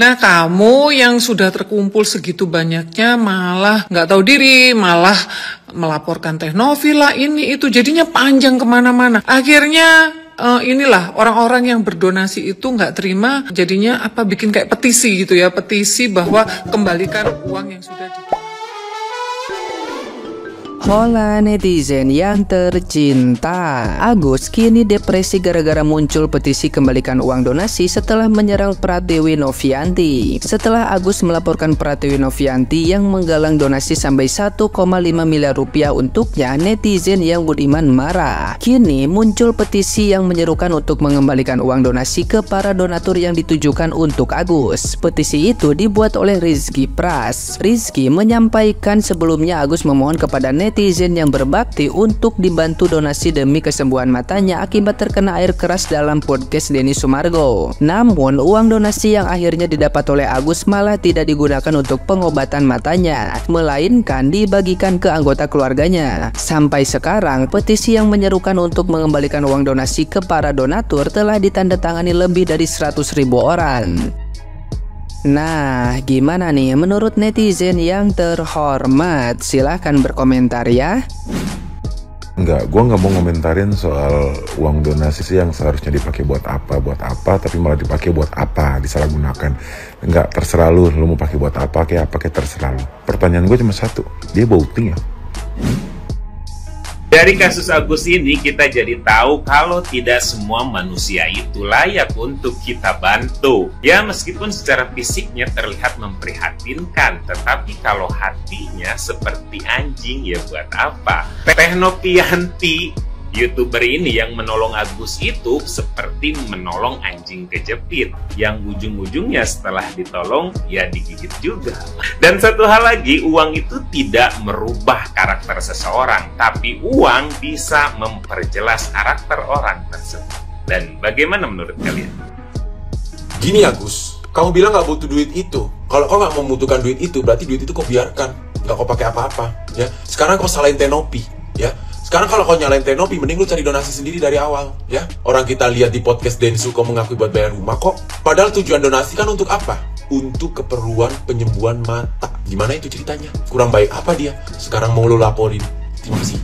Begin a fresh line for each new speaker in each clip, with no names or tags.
Nah, kamu yang sudah terkumpul segitu banyaknya malah nggak tahu diri, malah melaporkan Teh Novi lah ini itu, jadinya panjang kemana-mana. Akhirnya inilah orang-orang yang berdonasi itu nggak terima, jadinya bikin kayak petisi gitu ya, petisi bahwa kembalikan uang yang sudah didonasi.
Hola netizen yang tercinta, Agus kini depresi gara-gara muncul petisi kembalikan uang donasi setelah menyerang Pratiwi Novianti. Setelah Agus melaporkan Pratiwi Novianti yang menggalang donasi sampai 1,5 miliar rupiah untuknya, netizen yang budiman marah. Kini muncul petisi yang menyerukan untuk mengembalikan uang donasi ke para donatur yang ditujukan untuk Agus. Petisi itu dibuat oleh Rizky Pras. Rizky menyampaikan sebelumnya Agus memohon kepada netizen yang berbakti untuk dibantu donasi demi kesembuhan matanya akibat terkena air keras dalam podcast Denny Sumargo. Namun uang donasi yang akhirnya didapat oleh Agus malah tidak digunakan untuk pengobatan matanya, melainkan dibagikan ke anggota keluarganya. Sampai sekarang petisi yang menyerukan untuk mengembalikan uang donasi ke para donatur telah ditandatangani lebih dari 100.000 orang. Nah, gimana nih menurut netizen yang terhormat? Silahkan berkomentar ya.
Enggak, gue nggak mau ngomentarin soal uang donasi sih yang seharusnya dipakai buat apa, tapi malah dipakai buat apa, disalahgunakan. Enggak, terserah lu mau pakai buat apa, kayak terserah lu. Pertanyaan gue cuma satu, dia voting ya?
Dari kasus Agus ini kita jadi tahu kalau tidak semua manusia itu layak untuk kita bantu. Ya meskipun secara fisiknya terlihat memprihatinkan, tetapi kalau hatinya seperti anjing ya buat apa? Teh Novianti, YouTuber ini yang menolong Agus itu seperti menolong anjing kejepit, yang ujung-ujungnya setelah ditolong ya digigit juga. Dan satu hal lagi, uang itu tidak merubah karakter seseorang, tapi uang bisa memperjelas karakter orang tersebut. Dan bagaimana menurut kalian?
Gini Agus, kamu bilang nggak butuh duit itu. Kalau kau nggak membutuhkan duit itu, berarti duit itu kau biarkan, nggak kau pakai apa-apa. Ya, sekarang kau salahin Teh Novi, ya. Sekarang kalau kau nyalain Teh Novi, mending lu cari donasi sendiri dari awal, ya. Orang kita lihat di podcast Densu kau mengakui buat bayar rumah kok. Padahal tujuan donasi kan untuk apa? Untuk keperluan penyembuhan mata. Gimana itu ceritanya? Kurang baik apa dia? Sekarang mau lu laporin. Terima kasih.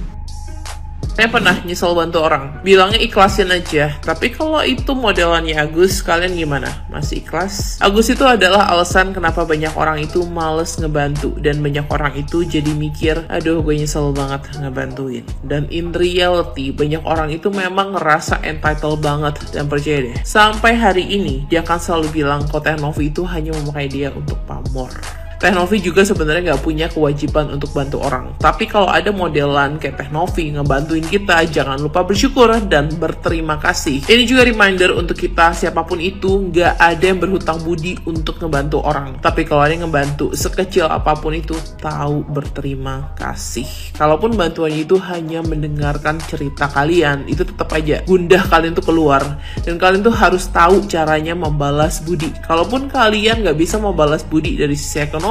Saya pernah nyesel bantu orang, bilangnya ikhlasin aja. Tapi kalau itu modelannya Agus, kalian gimana? Masih ikhlas? Agus itu adalah alasan kenapa banyak orang itu males ngebantu. Dan banyak orang itu jadi mikir, aduh gue nyesel banget ngebantuin. Dan in reality, banyak orang itu memang ngerasa entitled banget. Dan percaya deh, sampai hari ini, dia akan selalu bilang kalau Teh Novi itu hanya memakai dia untuk pamor. Teh Novi juga sebenarnya nggak punya kewajiban untuk bantu orang. Tapi kalau ada modelan kayak Teh Novi ngebantuin kita, jangan lupa bersyukur dan berterima kasih. Ini juga reminder untuk kita, siapapun itu, nggak ada yang berhutang budi untuk ngebantu orang. Tapi kalau ada yang ngebantu, sekecil apapun itu, tahu berterima kasih. Kalaupun bantuannya itu hanya mendengarkan cerita kalian, itu tetap aja gundah kalian tuh keluar. Dan kalian tuh harus tahu caranya membalas budi. Kalaupun kalian nggak bisa membalas budi dari sisi ekonomi,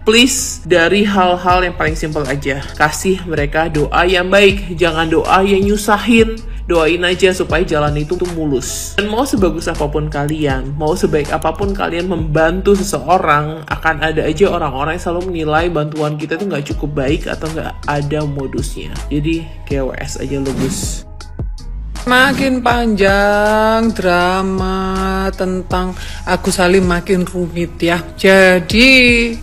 please, dari hal-hal yang paling simpel aja, kasih mereka doa yang baik, jangan doa yang nyusahin. Doain aja supaya jalan itu tuh mulus. Dan mau sebagus apapun kalian, mau sebaik apapun kalian membantu seseorang, akan ada aja orang-orang yang selalu menilai bantuan kita tuh nggak cukup baik atau nggak ada modusnya. Jadi KWS aja lo Gus. Makin panjang drama tentang Agus Salim makin rumit ya. Jadi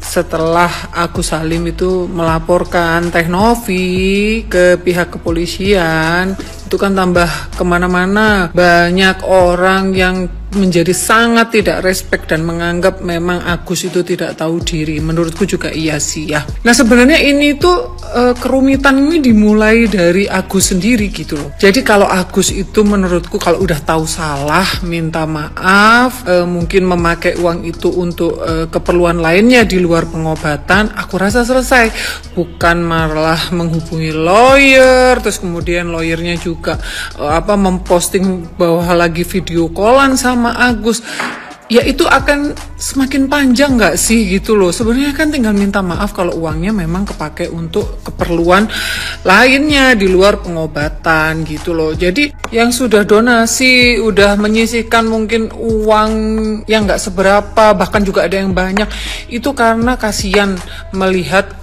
setelah Agus Salim itu melaporkan Teh Novi ke pihak kepolisian, itu kan tambah kemana-mana. Banyak orang yang menjadi sangat tidak respect dan menganggap memang Agus itu tidak tahu diri. Menurutku juga iya sih ya. Nah sebenarnya ini tuh kerumitan ini dimulai dari Agus sendiri gitu loh. Jadi kalau Agus itu menurutku kalau udah tahu salah, minta maaf, mungkin memakai uang itu untuk keperluan lainnya di luar pengobatan, aku rasa selesai. Bukan malah menghubungi lawyer, terus kemudian lawyernya juga memposting bahwa lagi video callan sama Agus.
ya itu akan semakin panjang nggak sih gitu loh. Sebenarnya kan tinggal minta maaf kalau uangnya memang kepake untuk keperluan lainnya di luar pengobatan gitu loh. Jadi yang sudah donasi, udah menyisihkan mungkin uang yang nggak seberapa, bahkan juga ada yang banyak, itu karena kasihan melihat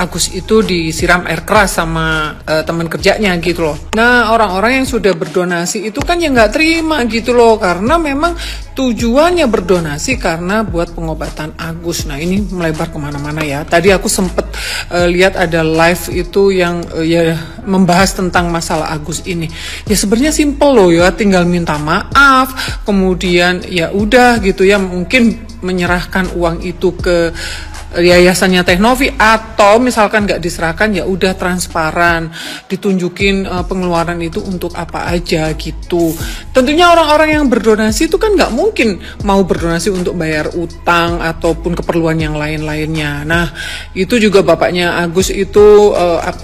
Agus itu disiram air keras sama teman kerjanya gitu loh. Nah, orang-orang yang sudah berdonasi itu kan ya nggak terima gitu loh, karena memang tujuannya berdonasi karena buat pengobatan Agus. Nah, ini melebar kemana-mana ya. Tadi aku sempet lihat ada live itu yang ya membahas tentang masalah Agus ini. Ya sebenarnya simple loh ya, tinggal minta maaf, kemudian ya udah gitu ya, mungkin menyerahkan uang itu ke yayasannya Teknovi, atau misalkan nggak diserahkan ya udah transparan, ditunjukin pengeluaran itu untuk apa aja gitu. Tentunya orang-orang yang berdonasi itu kan nggak mungkin mau berdonasi untuk bayar utang ataupun keperluan yang lain-lainnya. Nah, itu juga bapaknya Agus itu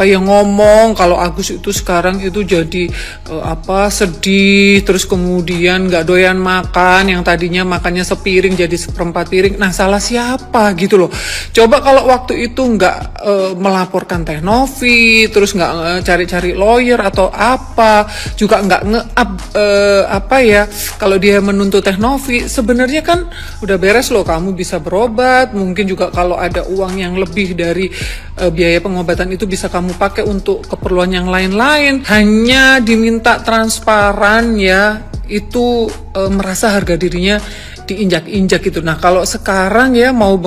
yang ngomong kalau Agus itu sekarang itu jadi sedih, terus kemudian nggak doyan makan, yang tadinya makannya sepiring jadi seperempat piring. Nah, salah siapa gitu loh. Coba kalau waktu itu nggak melaporkan Teknovi, terus nggak cari-cari lawyer atau apa, juga nggak nge-up kalau dia menuntut Teknovi, sebenarnya kan udah beres loh, kamu bisa berobat. Mungkin juga kalau ada uang yang lebih dari biaya pengobatan itu bisa kamu pakai untuk keperluan yang lain-lain. Hanya diminta transparan ya, itu merasa harga dirinya diinjak-injak gitu. Nah, kalau sekarang ya mau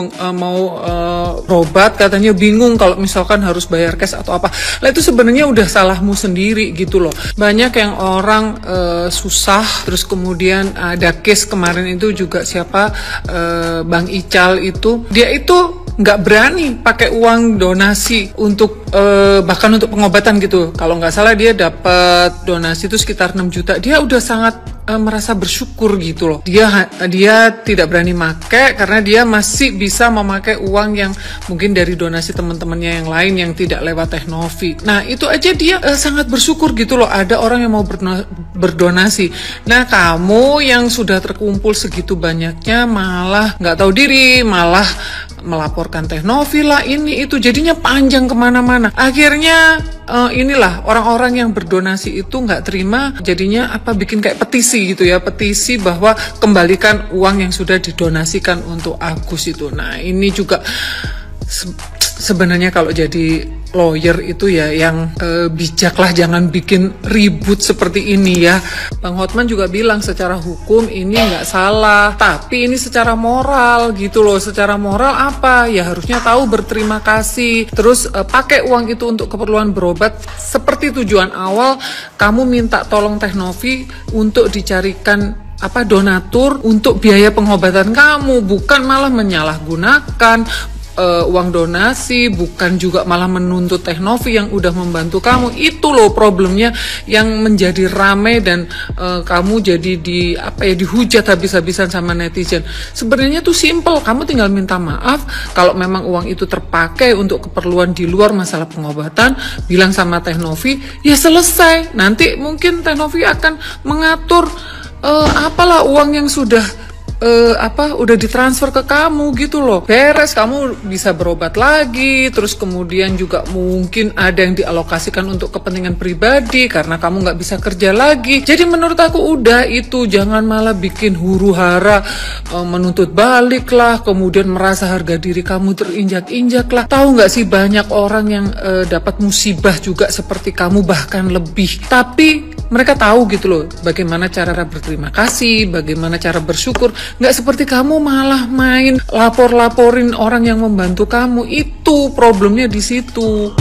berobat katanya bingung kalau misalkan harus bayar cash atau apa. Lah itu sebenarnya udah salahmu sendiri gitu loh. Banyak yang orang susah, terus kemudian ada case kemarin itu juga Bang Ical itu, dia itu nggak berani pakai uang donasi untuk bahkan untuk pengobatan gitu. Kalau nggak salah dia dapat donasi itu sekitar 6 juta. Dia udah sangat merasa bersyukur gitu loh. Dia tidak berani make karena dia masih bisa memakai uang yang mungkin dari donasi teman-temannya yang lain yang tidak lewat Teknovi. Nah, itu aja dia sangat bersyukur gitu loh, ada orang yang mau berdonasi. Nah, kamu yang sudah terkumpul segitu banyaknya malah nggak tahu diri, malah melaporkan Teknovi lah, ini itu, jadinya panjang kemana-mana. Akhirnya inilah orang-orang yang berdonasi itu nggak terima, jadinya bikin kayak petisi gitu ya, petisi bahwa kembalikan uang yang sudah didonasikan untuk Agus itu. Nah, ini juga sebenarnya kalau jadi lawyer itu ya yang bijaklah, jangan bikin ribut seperti ini ya. Bang Hotman juga bilang secara hukum ini nggak salah, tapi ini secara moral gitu loh. Secara moral apa? Ya harusnya tahu berterima kasih, terus pakai uang itu untuk keperluan berobat. Seperti tujuan awal, kamu minta tolong Teknovi untuk dicarikan donatur untuk biaya pengobatan kamu, bukan malah menyalahgunakan uang donasi, bukan juga malah menuntut Teknovi yang udah membantu kamu. Itu loh problemnya yang menjadi rame dan kamu jadi dihujat habis-habisan sama netizen. Sebenarnya tuh simple, kamu tinggal minta maaf kalau memang uang itu terpakai untuk keperluan di luar masalah pengobatan, bilang sama Teknovi, ya selesai. Nanti mungkin Teknovi akan mengatur uang yang sudah udah ditransfer ke kamu gitu loh. Beres, kamu bisa berobat lagi, terus kemudian juga mungkin ada yang dialokasikan untuk kepentingan pribadi karena kamu nggak bisa kerja lagi. Jadi menurut aku udah itu, jangan malah bikin huru-hara menuntut balik lah, kemudian merasa harga diri kamu terinjak-injak lah. Tahu nggak sih banyak orang yang dapat musibah juga seperti kamu, bahkan lebih, tapi mereka tahu gitu loh bagaimana cara berterima kasih, bagaimana cara bersyukur. Nggak seperti kamu malah main lapor-laporin orang yang membantu kamu. Itu problemnya di situ.